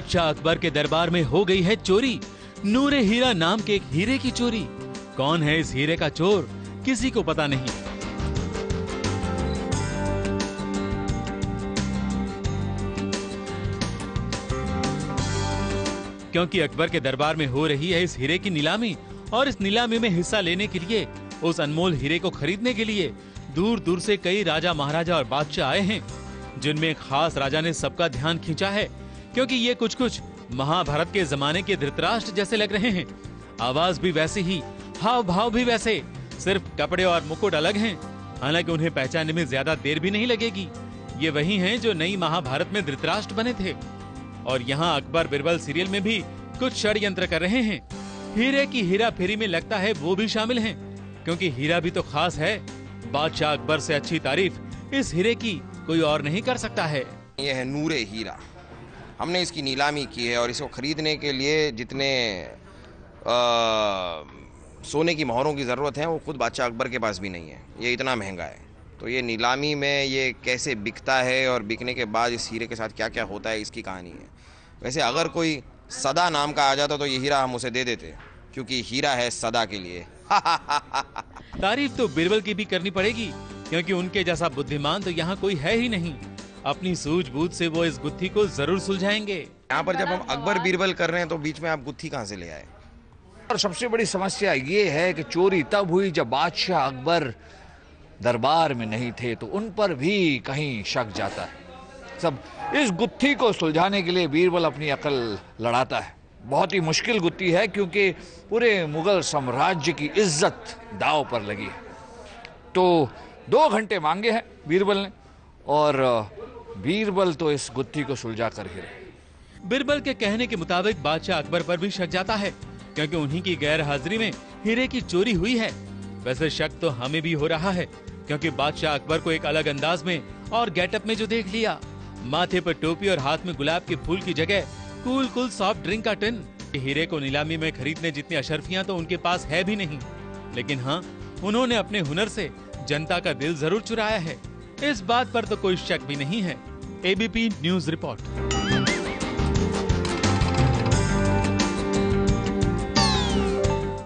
बादशाह अकबर के दरबार में हो गई है चोरी। नूरे हीरा नाम के एक हीरे की चोरी। कौन है इस हीरे का चोर, किसी को पता नहीं। क्योंकि अकबर के दरबार में हो रही है इस हीरे की नीलामी, और इस नीलामी में हिस्सा लेने के लिए, उस अनमोल हीरे को खरीदने के लिए दूर दूर से कई राजा, महाराजा और बादशाह आए हैं, जिनमें एक खास राजा ने सबका ध्यान खींचा है। क्योंकि ये कुछ महाभारत के जमाने के धृतराष्ट्र जैसे लग रहे हैं। आवाज भी वैसी ही, हाव भाव भी वैसे, सिर्फ कपड़े और मुकुट अलग हैं। हालांकि उन्हें पहचानने में ज्यादा देर भी नहीं लगेगी। ये वही हैं जो नई महाभारत में धृतराष्ट्र बने थे। और यहाँ अकबर बिरबल सीरियल में भी कुछ षड्यंत्र कर रहे हैं। हीरे की हेरा फेरी में लगता है वो भी शामिल हैं, क्योंकि हीरा भी तो खास है। बादशाह अकबर से अच्छी तारीफ इस हीरे की कोई और नहीं कर सकता है। ये है नूरे हीरा। हमने इसकी नीलामी की है और इसको खरीदने के लिए जितने सोने की मोहरों की ज़रूरत है वो खुद बादशाह अकबर के पास भी नहीं है। ये इतना महंगा है। तो ये नीलामी में ये कैसे बिकता है और बिकने के बाद इस हीरे के साथ क्या क्या होता है, इसकी कहानी है। वैसे अगर कोई सदा नाम का आ जाता तो ये हीरा हम उसे दे देते, क्योंकि हीरा है सदा के लिए। तारीफ तो बिरबल की भी करनी पड़ेगी, क्योंकि उनके जैसा बुद्धिमान तो यहाँ कोई है ही नहीं। अपनी सूझबूझ से वो इस गुत्थी को जरूर सुलझाएंगे। यहाँ पर जब हम अकबर बीरबल कर रहे हैं तो बीच में आप गुत्थी कहाँ से ले आए? और सबसे बड़ी समस्या ये है कि चोरी तब हुई जब बादशाह अकबर दरबार में नहीं थे, तो उन पर भी कहीं शक जाता है। सब इस गुत्थी को सुलझाने के लिए बीरबल अपनी अकल लड़ाता है। बहुत ही मुश्किल गुत्थी है, क्योंकि पूरे मुगल साम्राज्य की इज्जत दांव पर लगी है। तो 2 घंटे मांगे हैं बीरबल ने, और बीरबल तो इस गुत्थी को सुलझा कर ही रहे। बिरबल के कहने के मुताबिक बादशाह अकबर पर भी शक जाता है, क्योंकि उन्हीं की गैर हाजिरी में हीरे की चोरी हुई है। वैसे शक तो हमें भी हो रहा है, क्योंकि बादशाह अकबर को एक अलग अंदाज में और गेटअप में जो देख लिया, माथे पर टोपी और हाथ में गुलाब के फूल की जगह कूल सॉफ्ट ड्रिंक का टिन। हीरे को नीलामी में खरीदने जितनी अशर्फियां तो उनके पास है भी नहीं। लेकिन हाँ, उन्होंने अपने हुनर से जनता का दिल जरूर चुराया है। इस बात पर तो कोई शक भी नहीं है। ABP news report.